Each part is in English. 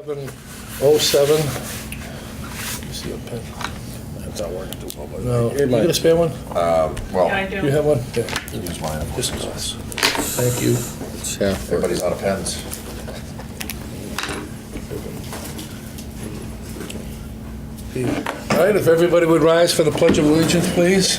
707. Let me see a pen. That's not working too well. But No, you got a spare one? Well, Yeah, I do. You have one? Yeah. you use mine. Just thank you. Yeah. Everybody's out of pens. All right, if everybody would rise for the Pledge of Allegiance, please.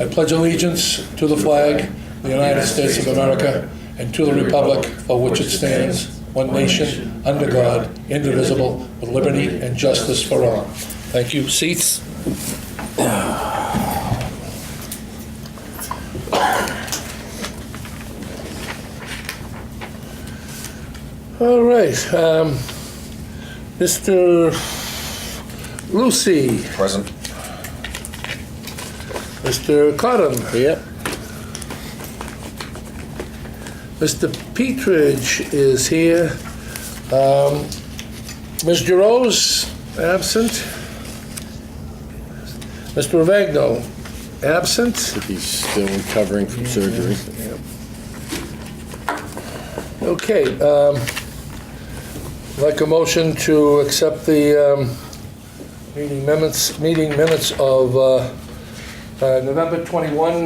I pledge allegiance to the flag of the United States of America and to the republic for which it stands, one nation, under God, indivisible, with liberty and justice for all. Thank you. Seats. All right. Mr. Lucy, Present. Mr. Cottam, Yep. Mr. Petridge is here. Ms. Giroux, absent. Mr. Ravagno, absent. He's still recovering from surgery. Okay, like a motion to accept the meeting minutes of November 21.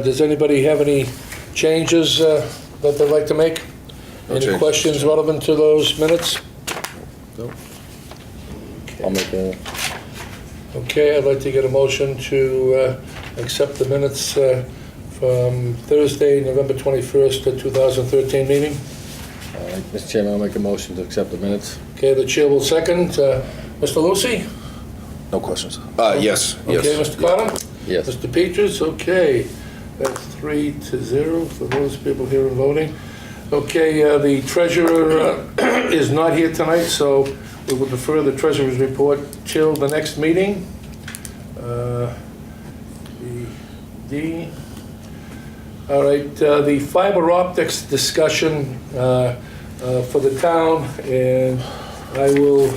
Does anybody have any changes that they'd like to make? No Any changes. questions relevant to those minutes? Nope. I'll make a, Okay, I'd like to get a motion to accept the minutes from Thursday, November 21st, 2013 meeting. Mr. Chairman, I'll make a motion to accept the minutes. Okay, the chair will second. Mr. Lucy? No questions. Yes. Okay, Yes. Mr. Cottam? Yes. Mr. Peters, okay. That's 3-0 for those people here and voting. Okay, the treasurer is not here tonight, so we will defer the treasurer's report till the next meeting. D. All right, the fiber optics discussion for the town, and I will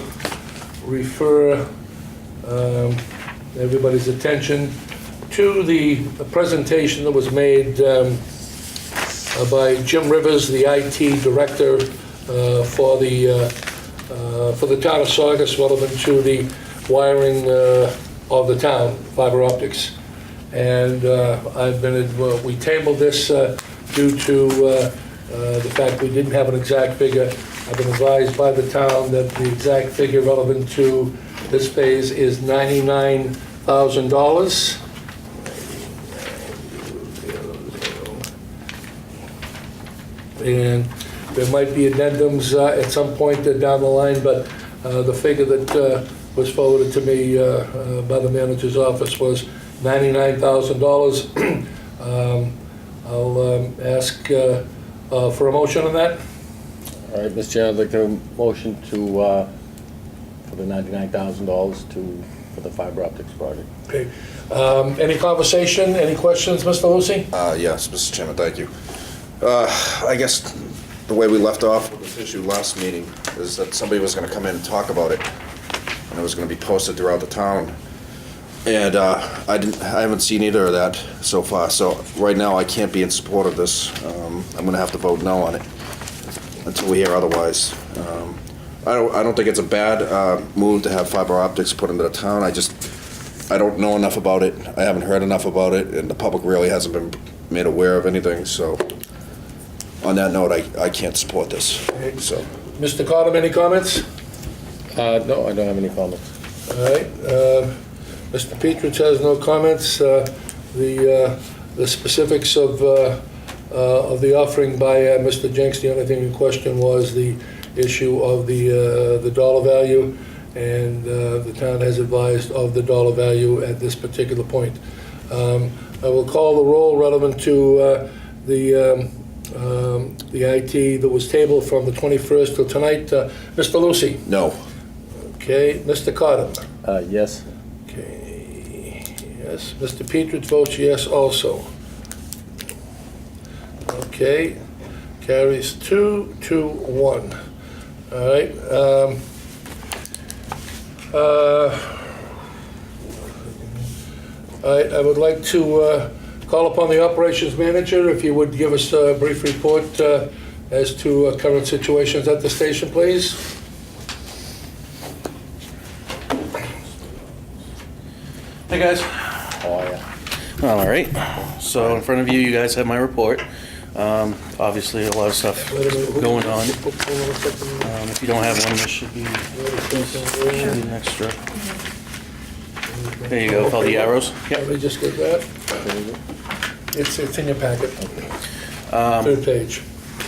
refer everybody's attention to the presentation that was made by Jim Rivers, the IT director for the town of Saugus, relevant to the wiring of the town, fiber optics. And we tabled this due to the fact we didn't have an exact figure. I've been advised by the town that the exact figure relevant to this phase is $99,000. And there might be addendums at some point down the line, but the figure that was forwarded to me by the manager's office was $99,000. I'll ask for a motion on that. All right, Mr. Chairman, I'd like to motion to, for the $99,000 for the fiber optics project. Okay. Any conversation, any questions, Mr. Lucy? Yes, Mr. Chairman, thank you. I guess the way we left off with this issue last meeting is that somebody was going to come in and talk about it, and it was going to be posted throughout the town. And I haven't seen either of that so far. So right now, I can't be in support of this. I'm going to have to vote no on it until we hear otherwise. I don't think it's a bad move to have fiber optics put into the town. I don't know enough about it. I haven't heard enough about it, and the public really hasn't been made aware of anything. So on that note, I can't support this. So Mr. Cottam, any comments? No, I don't have any comments. All right. Mr. Petridge has no comments. The specifics of the offering by Mr. Jenks, the only thing in question was the issue of the dollar value, and the town has advised of the dollar value at this particular point. I will call the roll relevant to the IT that was tabled from the 21st till tonight. Mr. Lucy? no. Okay. Mr. Cottam? Yes. Okay, yes. Mr. Petridge votes yes also. Okay, carries 2-1. All right. I would like to call upon the operations manager, if you would give us a brief report as to current situations at the station, please. Hey guys. Oh, yeah. All right. So in front of you, you guys have my report. Obviously, a lot of stuff going on. If you don't have one, this should be an extra. There you go, with all the arrows. Let me just get that. It's in your packet. Third page.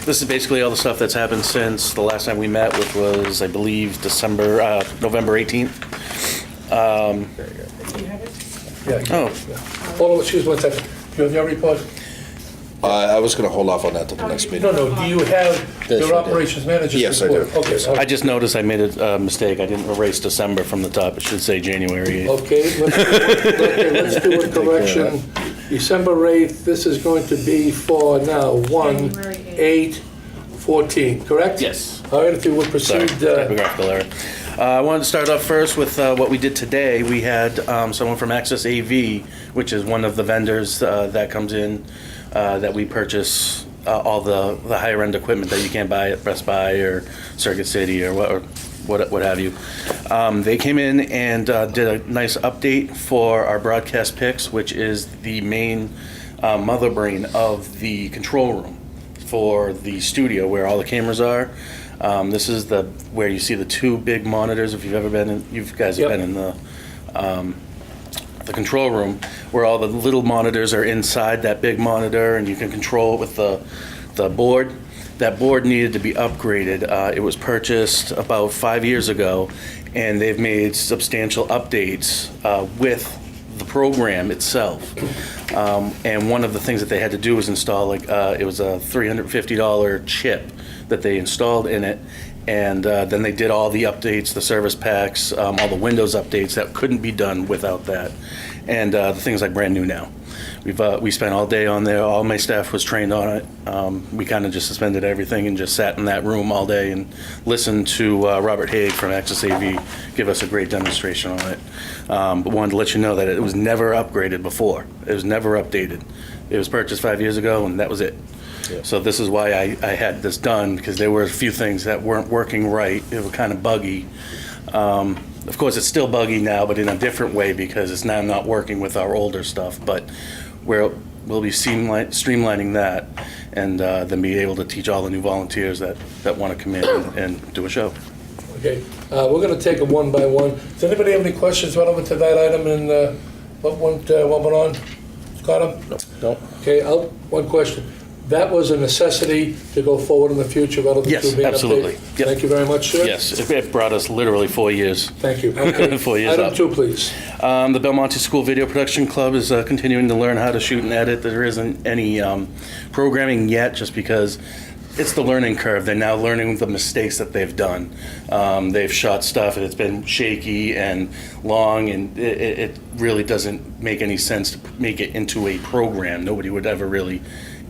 This is basically all the stuff that's happened since the last time we met, which was, I believe, November 18th. Yeah. Oh. Hold on, excuse me 1 second. You have your report? I was going to hold off on that till the next meeting. No, do you have Yes, your I do. operations manager's Yes, I report? do. Okay, Yes, all I right. just noticed I made a mistake. I didn't erase December from the top. It should say January 8th. Okay, let's do a correction. December 8th, this is going to be for now, 1/8/14, correct? Yes. All right, if you would Sorry, proceed. typographical error. I wanted to start off first with what we did today. We had someone from Access AV, which is one of the vendors that comes in, that we purchase all the higher end equipment that you can't buy at Best Buy or Circuit City or what have you. They came in and did a nice update for our broadcast picks, which is the main mother brain of the control room for the studio where all the cameras are. This is where you see the two big monitors. If you've ever been in, you guys have Yep. been in the control room, where all the little monitors are inside that big monitor, and you can control it with the board. That board needed to be upgraded. It was purchased about 5 years ago, and they've made substantial updates with the program itself. And one of the things that they had to do was install, it was a $350 chip that they installed in it, and then they did all the updates, the service packs, all the Windows updates that couldn't be done without that, and the things like brand new now. We spent all day on there. All my staff was trained on it. We kind of just suspended everything and just sat in that room all day and listened to Robert Haig from Access AV give us a great demonstration on it. But wanted to let you know that it was never upgraded before. It was never updated. It was purchased 5 years ago, and that was it. Yeah. So this is why I had this done, because there were a few things that weren't working right. It was kind of buggy. Of course, it's still buggy now, but in a different way, because it's now not working with our older stuff. But we'll be streamlining that, and then be able to teach all the new volunteers that want to come in and do a show. Okay, we're going to take them one by one. Does anybody have any questions relevant to that item and what went on? Scott? No. Okay, one question. That was a necessity to go forward in the future relative Yes, to being absolutely. updated? Yep. Thank you very much, sir. Yes, it brought us literally 4 years. Thank you. Okay. 4 years Item up. 2, please. The Belmonte School Video Production Club is continuing to learn how to shoot and edit. There isn't any programming yet, just because it's the learning curve. They're now learning the mistakes that they've done. They've shot stuff and it's been shaky and long, and it really doesn't make any sense to make it into a program. Nobody would ever really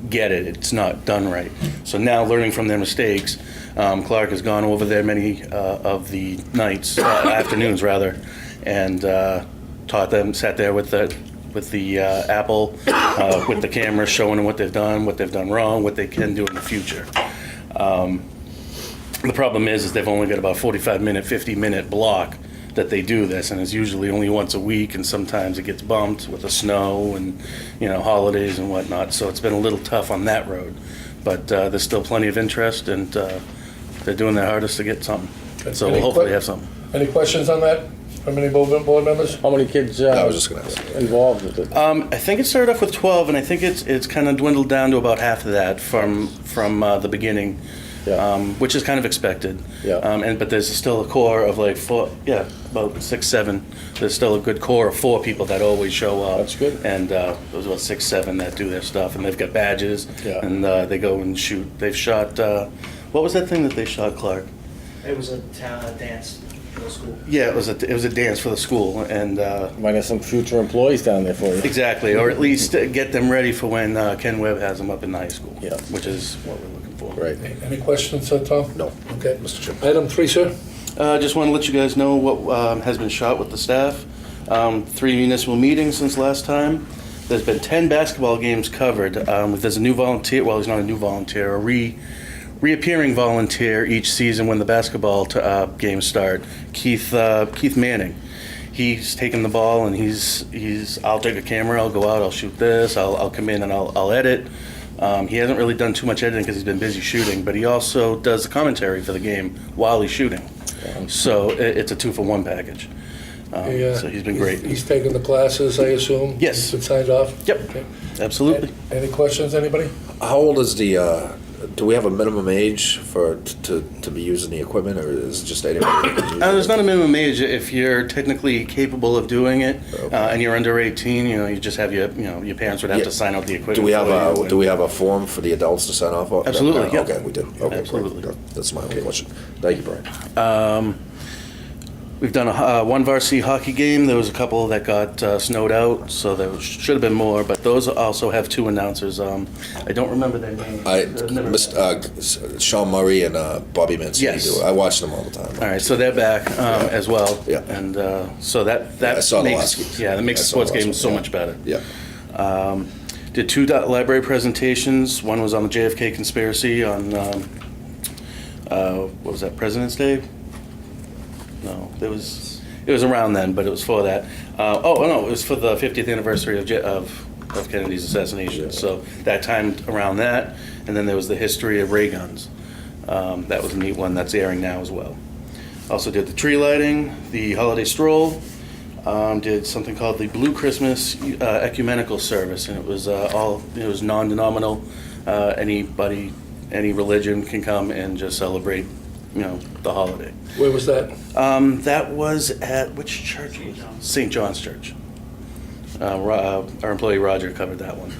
get it. It's not done right. So now, learning from their mistakes, Clark has gone over there many of the nights, afternoons rather, and taught them. Sat there with the Apple, with the camera, showing them what they've done wrong, what they can do in the future. The problem is they've only got about 45-minute, 50-minute block that they do this, and it's usually only once a week, and sometimes it gets bumped with the snow and holidays and whatnot. So it's been a little tough on that road, but there's still plenty of interest, and they're doing their hardest to get something. So we'll hopefully have something. Any questions on that from any board members? How many kids I was just going to ask. involved with it? I think it started off with 12, and I think it's kind of dwindled down to about half of that from the beginning, Yeah. which is kind of expected. Yeah. But there's still a core of about 6, 7. There's still a good core of 4 people that always show up. That's good. And there's about 6, 7 that do their stuff, and they've got badges. Yeah. And they go and shoot. They've shot. What was that thing that they shot, Clark? It was a dance for the school. Yeah, it was a dance for the school, and. Might have some future employees down there for you. Exactly, or at least get them ready for when Ken Webb has them up in the high school. Yeah. Which is what we're looking for. Right. Any questions, Tom? No. Okay. Mr. Chairman. Item 3, sir. Just want to let you guys know what has been shot with the staff. 3 municipal meetings since last time. There's been 10 basketball games covered. There's a new volunteer, well, he's not a new volunteer, a reappearing volunteer each season when the basketball games start, Keith Manning. He's taken the ball and I'll take a camera, I'll go out, I'll shoot this, I'll come in and I'll edit. He hasn't really done too much editing because he's been busy shooting, but he also does the commentary for the game while he's shooting. So it's a 2-for-1 package. So he's been great. He's taken the classes, I assume? Yes. He's been signed off? Yep, Okay. absolutely. Any questions, anybody? How old is do we have a minimum age to be using the equipment, or is it just anybody that can use There's it? not a minimum age. If you're technically capable of doing it, and you're under 18, you just have your parents would have Yeah. to sign out the equipment. Do we have for you do we have a form for the adults to sign off on? Absolutely, yeah. Okay, we do. Okay, Absolutely. great. That's my only question. Thank you, Brian. We've done one varsity hockey game. There was a couple that got snowed out, so there should have been more. But those also have 2 announcers. I don't remember their names. Sean Murray and Bobby Mancini Yes. do it. I watch them all the time. All right, so they're back as well. Yeah. And so that I saw the makes last- that makes I the saw the sports last game one, so yeah. much better. Yeah. Did 2 library presentations. One was on the JFK conspiracy on what was that, President's Day? No, it was around then, but it was for that. No, it was for the 50th anniversary of Kennedy's assassination. So that timed around that, and then there was the history of ray guns. That was a neat one that's airing now as well. Also did the tree lighting, the holiday stroll. Did something called the Blue Christmas Ecumenical Service, and it was non-denominational. Anybody, any religion can come and just celebrate, the holiday. Where was that? That was at which church? St. John's Church. Our employee Roger covered that one.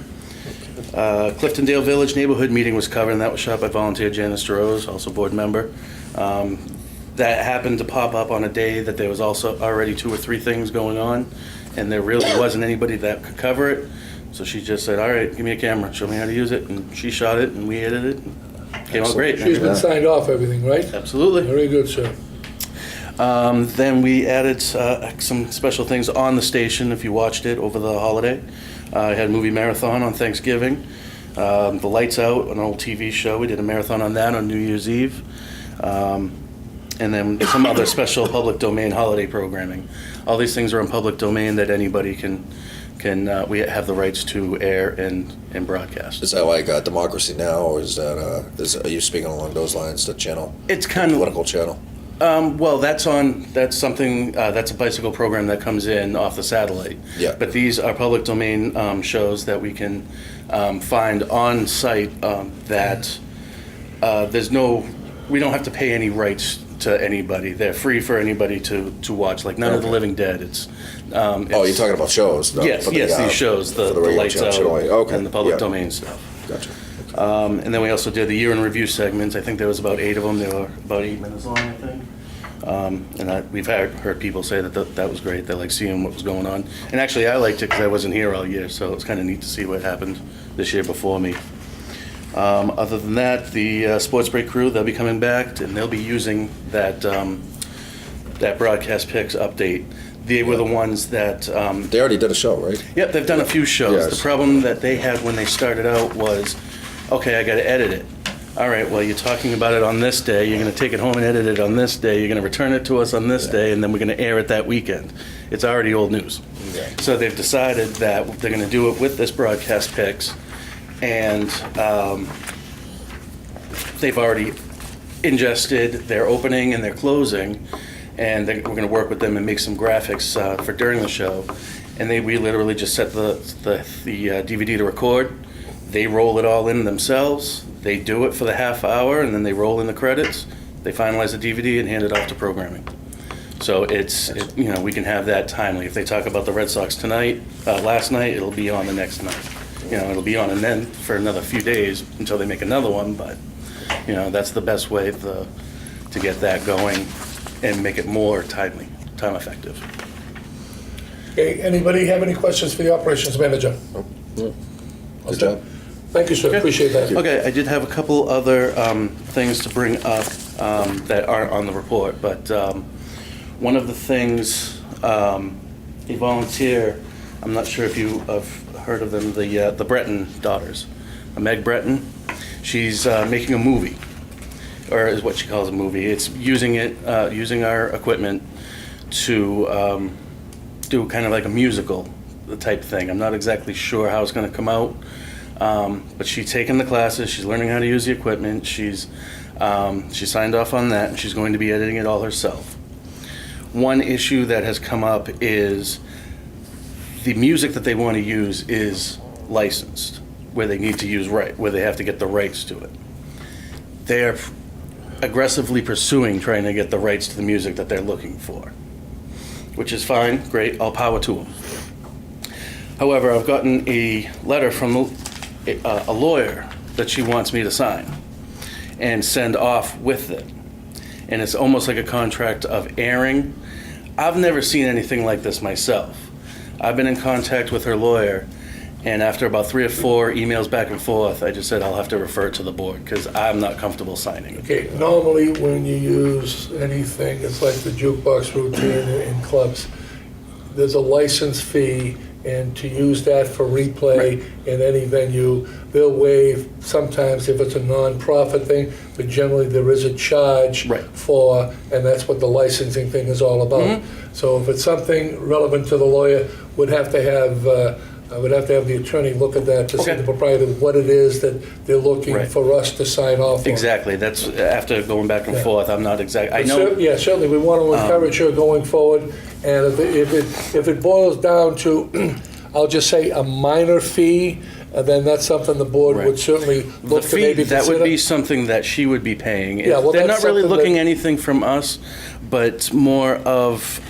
Cliftondale Village Neighborhood Meeting was covered, and that was shot by volunteer Janice Rose, also board member. That happened to pop up on a day that there was also already 2 or 3 things going on, and there really wasn't anybody that could cover it. So she just said, "All right, give me a camera, show me how to use it," and she shot it, and we edited it. Came out great. She's been signed off, everything, right? Absolutely. Very good, sir. Then we added some special things on the station if you watched it over the holiday. I had a movie marathon on Thanksgiving. The Lights Out, an old TV show. We did a marathon on that on New Year's Eve. And then some other special public domain holiday programming. All these things are in public domain that anybody can we have the rights to air and broadcast. Is that like Democracy Now, or is that are you speaking along those lines? The channel, It's kind of political channel. well, that's a bicycle program that comes in off the satellite. Yeah. But these are public domain shows that we can find on site that we don't have to pay any rights to anybody. They're free for anybody to watch. Like None of the Okay. Living Dead. Oh, you're talking about shows? No, Yes, for the, these shows, the radio Lights channel, Out channel eight. Okay, and the public yeah. domain stuff. Gotcha. And then we also did the year in review segments. I think there was about 8 of them. They were about 8 minutes long, I think. We've heard people say that was great. They like seeing what was going on. And actually, I liked it because I wasn't here all year, so it was kind of neat to see what happened this year before me. Other than that, the Sports Break crew, they'll be coming back, and they'll be using that Broadcast Picks update. They were the ones that... They already did a show, right? Yep, they've done a few shows. Yes. The problem that they had when they started out was, okay, I got to edit it. All right, well, you're talking about it on this day. You're going to take it home and edit it on this day. You're going to return it to us on this day, and then we're going to air it that weekend. It's already old news. Okay. So they've decided that they're going to do it with this Broadcast Picks, and they've already ingested their opening and their closing, and we're going to work with them and make some graphics for during the show. And we literally just set the DVD to record. They roll it all in themselves. They do it for the half hour, and then they roll in the credits. They finalize the DVD and hand it off to programming. So we can have that timely. If they talk about the Red Sox last night, it'll be on the next night. It'll be on and then for another few days until they make another one. But that's the best way to get that going and make it more timely, time effective. Okay, anybody have any questions for the operations manager? Good job. Thank you, sir, appreciate that. Okay, I did have a couple other things to bring up that aren't on the report, but one of the things, a volunteer, I'm not sure if you have heard of them, the Breton daughters, Meg Breton. She's making a movie, or is what she calls a movie. It's using our equipment to do kind of like a musical type thing. I'm not exactly sure how it's going to come out, but she's taken the classes. She's learning how to use the equipment. She signed off on that, and she's going to be editing it all herself. One issue that has come up is the music that they want to use is licensed, where they need to use where they have to get the rights to it. They are aggressively pursuing trying to get the rights to the music that they're looking for, which is fine, great, all power to them. However, I've gotten a letter from a lawyer that she wants me to sign and send off with it. And it's almost like a contract of airing. I've never seen anything like this myself. I've been in contact with her lawyer, and after about 3 or 4 emails back and forth, I just said I'll have to refer it to the board because I'm not comfortable signing it. Okay, normally when you use anything, it's like the jukebox routine in clubs. There's a license fee, and to use that for replay in any venue, they'll waive sometimes if it's a non-profit thing, but generally there is a charge for, and that's what the licensing thing is all about. So if it's something relevant to the lawyer, I would have to have the attorney look at that to see the proprietor, what it is that they're looking for us to sign off on. Exactly. That's after going back and forth. I'm not exactly. I know. Yeah, certainly. We want to encourage her going forward. And if it boils down to, I'll just say a minor fee, then that's something the board would certainly look to maybe consider. That would be something that she would be paying. Yeah, well, they're that's not really something looking anything from us, but more of.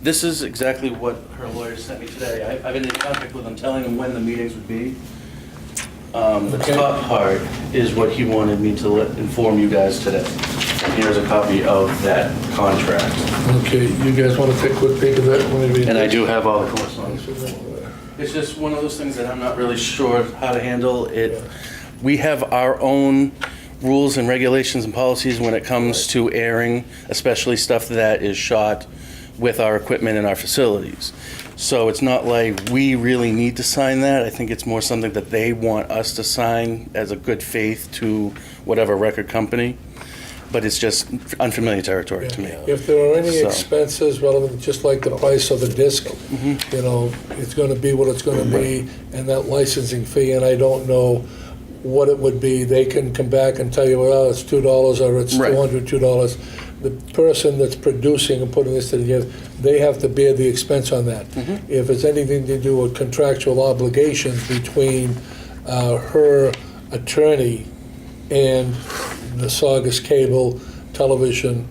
This is exactly what her lawyer sent me today. I've been in contact with him, telling him when the meetings would be. The top part is what he wanted me to inform you guys today. And here's a copy of that contract. Okay, you guys want to take a quick peek of that? And I do have all the correspondence. It's just one of those things that I'm not really sure how to handle it. We have our own rules and regulations and policies when it comes to airing, especially stuff that is shot with our equipment in our facilities. So it's not like we really need to sign that. I think it's more something that they want us to sign as a good faith to whatever record company. But it's just unfamiliar territory to me. If there are any expenses relevant, just like the price of the disc, you know, it's going to be what it's going to be, and that licensing fee, and I don't know what it would be. They can come back and tell you, well, it's $2 or it's $202. The person that's producing and putting this together, they have to bear the expense on that. If it's anything to do with contractual obligations between her attorney and the Saugus Cable Television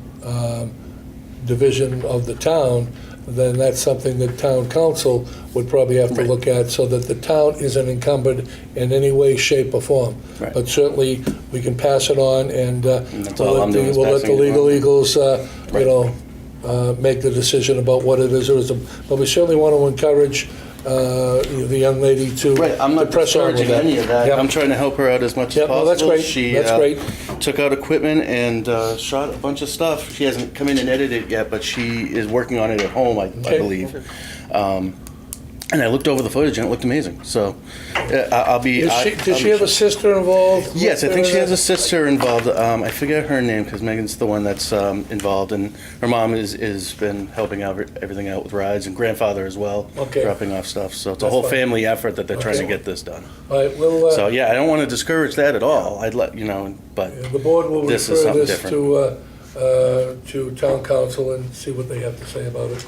division of the town, then that's something that town council would probably have to look at so that the town isn't encumbered in any way, shape, or form. But certainly, we can pass it on, and we'll let the legal eagles, you know, make the decision about what it is or isn't. But we certainly want to encourage the young lady to I'm not press on with discouraging that. any of that. I'm trying to help her out as much as possible. No, that's great. She That's great. took out equipment and shot a bunch of stuff. She hasn't come in and edited it yet, but she is working on it at home, I believe. And I looked over the footage and it looked amazing. So I'll be. Does she have a sister involved? Yes, I think she has a sister involved. I forget her name because Megan's the one that's involved, and her mom is been helping out everything out with rides, and grandfather as well, dropping off stuff. So it's a whole family effort that they're trying to get this done. All right, well, So yeah, I don't want to discourage that at all. I'd let you know, but the board will this refer is something this to town council and see what they have to say about it.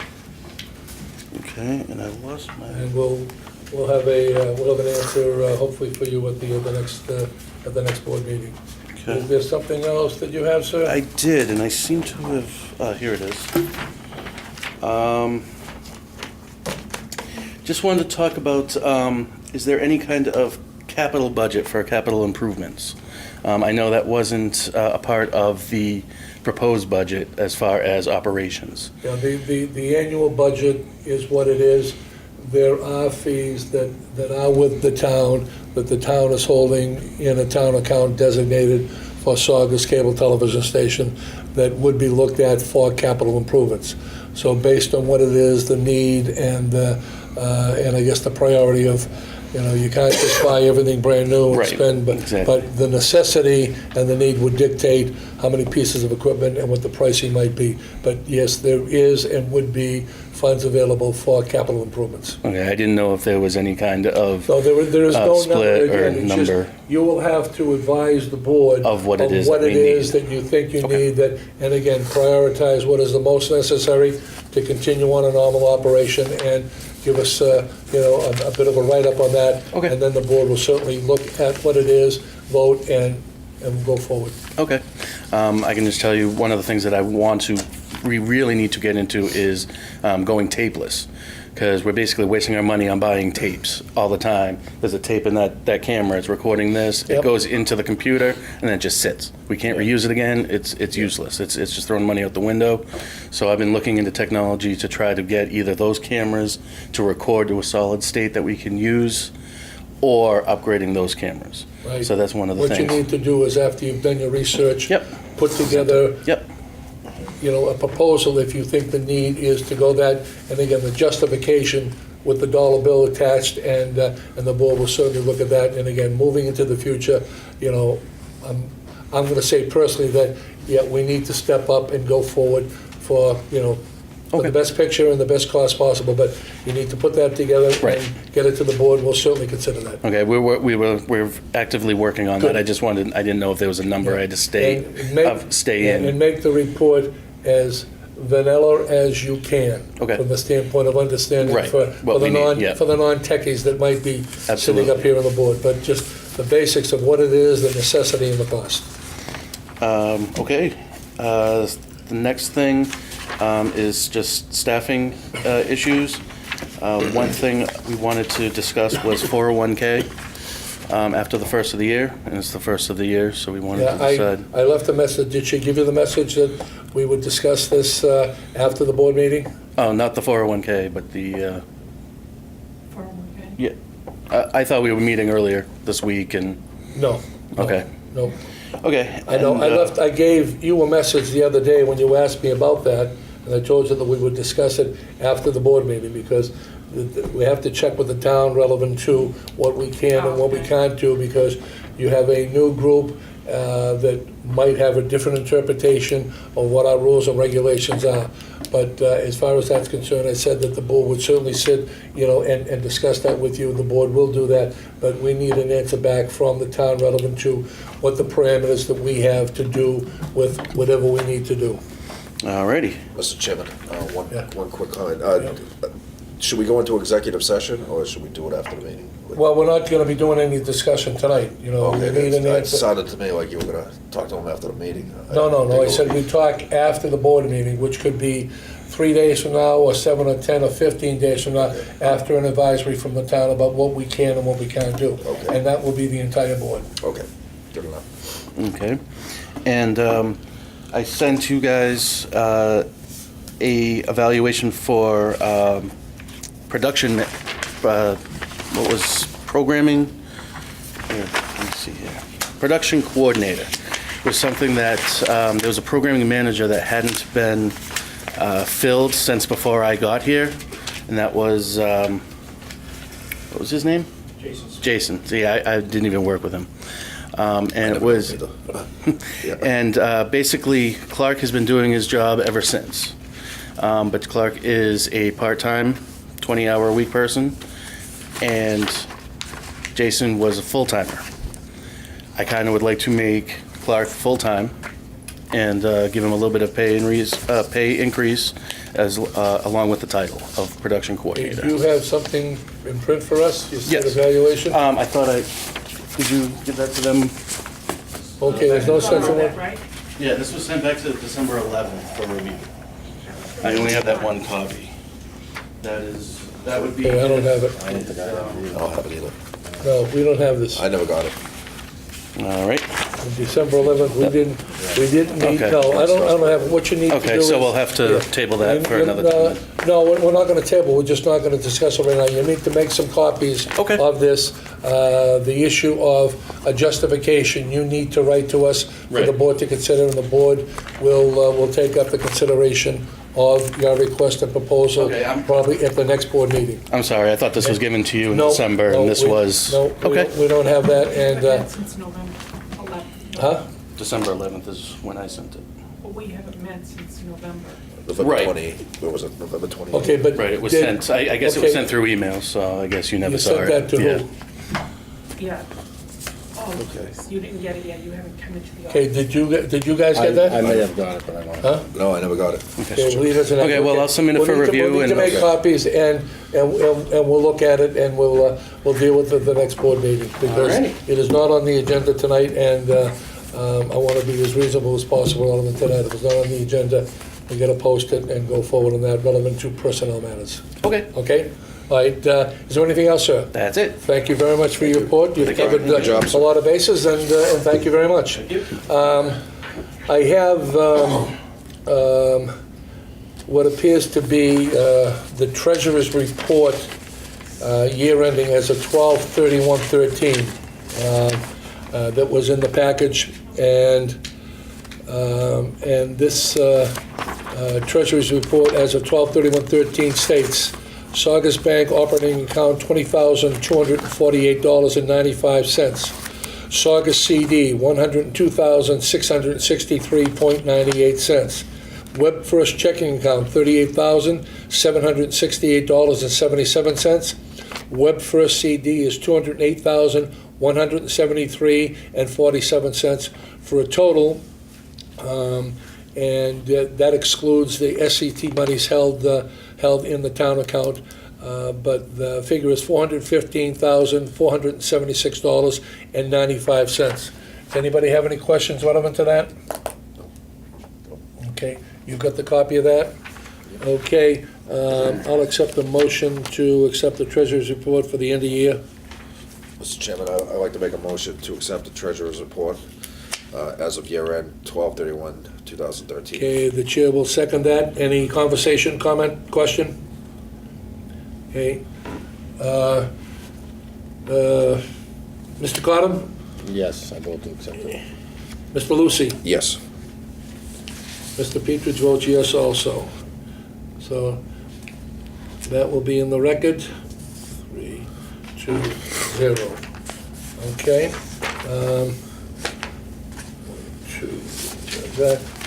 Okay, and I lost my. And we'll have an answer hopefully for you at the next board meeting. Okay. Is there something else that you have, sir? I did, and I seem to have. Here it is. Just wanted to talk about. Is there any kind of capital budget for capital improvements? I know that wasn't a part of the proposed budget as far as operations. Yeah, the annual budget is what it is. There are fees that are with the town, that the town is holding in a town account designated for Saugus Cable Television Station that would be looked at for capital improvements. So based on what it is, the need, and I guess the priority of You know, you can't just buy everything brand new and Right, spend, exactly. but the necessity and the need would dictate how many pieces of equipment and what the pricing might be. But yes, there is and would be funds available for capital improvements. Okay, I didn't know if there was any kind of So there is no number. split or Again, it's just, number you will have to advise the board of what it is that we need. that you think you Okay. need, that, and again, prioritize what is the most necessary to continue on a normal operation, and give us, a bit of a write-up on that. Okay. And then the board will certainly look at what it is, vote, and go forward. Okay. I can just tell you, one of the things that we really need to get into is going tapeless, because we're basically wasting our money on buying tapes all the time. There's a tape in that camera, it's recording this, Yep. it goes into the computer, and then it just sits. We can't reuse it again, it's useless, it's just throwing money out the window. So I've been looking into technology to try to get either those cameras to record to a solid state that we can use, or upgrading those cameras. Right. So that's one of the What you things. need to do is, after you've done your research. Yep. Put together Yep, a proposal if you think the need is to go that, and again, the justification with the dollar bill attached, and the board will certainly look at that. And again, moving into the future, I'm going to say personally that, yeah, we need to step up and go forward for for Okay. the best picture and the best cost possible, but you need to put that together Right. and get it to the board. We'll certainly consider that. okay, we're actively working on Good. that. I didn't know if there was a number I had to stay And in. make the report as vanilla as you can. Okay. From the standpoint of understanding Right. for What we need, yeah. for the non-techies that might be sitting Absolutely. up here on the board, but just the basics of what it is, the necessity and the cost. Okay, the next thing is just staffing issues. One thing we wanted to discuss was 401K after the first of the year, and it's the first of the year, so we wanted to Yeah, decide. I left a message. Did she give you the message that we would discuss this after the board meeting? Oh, not the 401K, but the, yeah, I thought we were meeting earlier this week, and, No. No, okay, No. okay. I know, and, I gave you a message the other day when you asked me about that, and I told you that we would discuss it after the board meeting, because we have to check with the town relevant to what we can and what we can't do, because you have a new group that might have a different interpretation of what our rules and regulations are. But as far as that's concerned, I said that the board would certainly sit, and discuss that with you. The board will do that, but we need an answer back from the town relevant to what the parameters that we have to do with whatever we need to do. Alrighty. Mr. Chairman, Yeah. one quick comment. Should we go into executive session, or should we do it after the meeting? Well, we're not gonna be doing any discussion tonight, we need an It answer. sounded to me like you were gonna talk to him after the meeting. No, I said we talk after the board meeting, which could be 3 days from now, or 7 or 10 or 15 days from now, after an advisory from the town about what we can and what we can't do. Okay. And that will be the entire board. Okay, good enough. Okay. And I sent you guys a evaluation for production, what was programming? Here, let me see here. Production coordinator was something that, there was a programming manager that hadn't been filled since before I got here, and that was, what was his name? Jason. See, I didn't even work with him. And it was, and basically Clark has been doing his job ever since. But Clark is a part-time, 20-hour-a-week person, and Jason was a full-timer. I kind of would like to make Clark full-time and give him a little bit of pay increase as along with the title of production Do coordinator. you have something in print for us? You said Yes. evaluation? I thought did you give that to them? Okay, there's no sense in what? Yeah, this was sent back to December 11th for review. I only have that one copy. That would be. Okay, I don't have it. I don't have it either. No, we don't have this. I never got it. All right. On December 11th, we didn't meet, Okay. no, I don't have, it. What you need to do Okay, is. so we'll have to table that for another time. No, we're not gonna table, we're just not gonna discuss it right now. You need to make some copies Okay. of this. The issue of a justification, you need to write to us for the Right. board to consider, and the board will take up the consideration of your request and proposal, Okay, probably at the next board meeting. I'm sorry, I thought this was given to you in No, December, no, and this we- was... No, Okay. we don't have that, But and, that's since November 11th. huh? December 11th is when I sent it. Well, we haven't met since November. November Right. 20, what was it, November 20? Okay, but. Right, it was did- sent, I guess it was okay. sent through email, so I guess you never You saw sent it. that to Yeah. who? Yeah. Oh, Okay. you didn't get it yet, you haven't come into the office. Okay, did you guys get that? I may have got it, but I don't. Huh? No, I never got it. Okay, well, he doesn't have. Okay, well, I'll submit it We'll for need to- review We'll need to and- make copies, and we'll look at it, and we'll deal with it at the next board meeting, because Alrighty. it is not on the agenda tonight, and I want to be as reasonable as possible on it tonight. If it's not on the agenda, we got to post it and go forward on that, relevant to personnel matters. Okay, Okay? All right, is there anything else, sir? that's it. Thank you very much for your report. You've Thank you. covered Good job, a sir. lot of bases, and thank you very much. Thank you. I have what appears to be the treasurer's report, year ending as of 12/31/13, that was in the package, and this treasurer's report as of 12/31/13 states, Saugus Bank operating account $20,248.95. Saugus CD, $102,663.98. Web First checking account, $38,768.77. Web First CD is $208,173.47 for a total, and that excludes the SCT monies held in the town account. But the figure is $415,476.95. Does anybody have any questions relevant to that? Okay, you've got the copy of that? Okay, I'll accept the motion to accept the treasurer's report for the end of the year. Mr. Chairman, I'd like to make a motion to accept the treasurer's report as of year end, 12/31/2013. Okay, the chair will second that. Any conversation, comment, question? Okay. Mr. Cottam? Yes, I vote to accept it. Mr. Lucy? Yes. Mr. Petrie votes yes also. So that will be in the record. 3, 2, 0. Okay.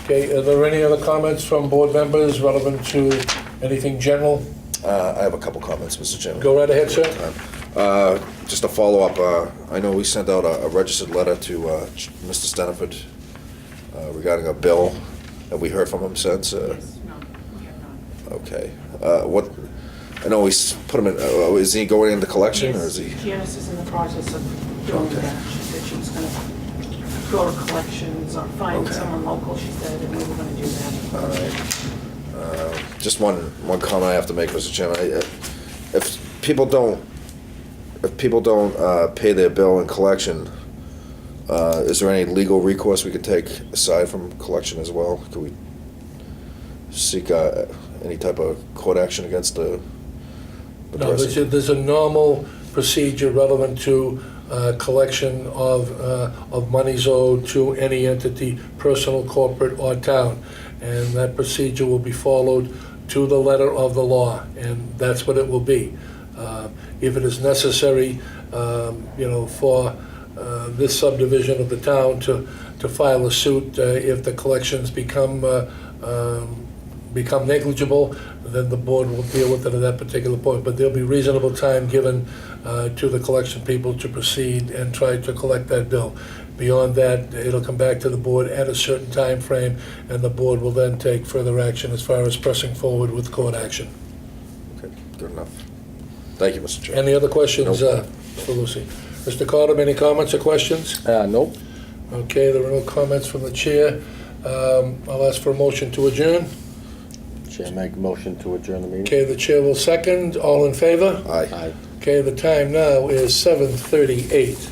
Okay, are there any other comments from board members relevant to anything general? I have a couple comments, Mr. Chairman. Go right ahead, sir. Just a follow-up, I know we sent out a registered letter to Mr. Steniford regarding a bill. Have we heard from him since? Yes, no, we have not. Okay. What, I know we put him in, is he going into collection, or is he? Yes, Janice is in the process of doing Okay. that. She said she was gonna go to collections or find Okay. someone local, she said, and we were gonna do that. All right. Just one comment I have to make, Mr. Chairman. If people don't pay their bill in collection, is there any legal recourse we could take aside from collection as well? Could we seek any type of court action against the No, person? there's a normal procedure relevant to collection of monies owed to any entity, personal, corporate, or town. And that procedure will be followed to the letter of the law, and that's what it will be. If it is necessary, for this subdivision of the town to file a suit, if the collections become negligible, then the board will deal with it at that particular point. But there'll be reasonable time given to the collection people to proceed and try to collect that bill. Beyond that, it'll come back to the board at a certain time frame, and the board will then take further action as far as pressing forward with court action. Okay, good enough. Thank you, Mr. Chairman. Any other questions, Nope. for Lucy? Mr. Carter, any comments or questions? Nope. Okay, there are no comments from the chair. I'll ask for a motion to adjourn. Chair, make a motion to adjourn the meeting. Okay, the chair will second. All in favor? Aye. Aye. Okay, the time now is 7:38.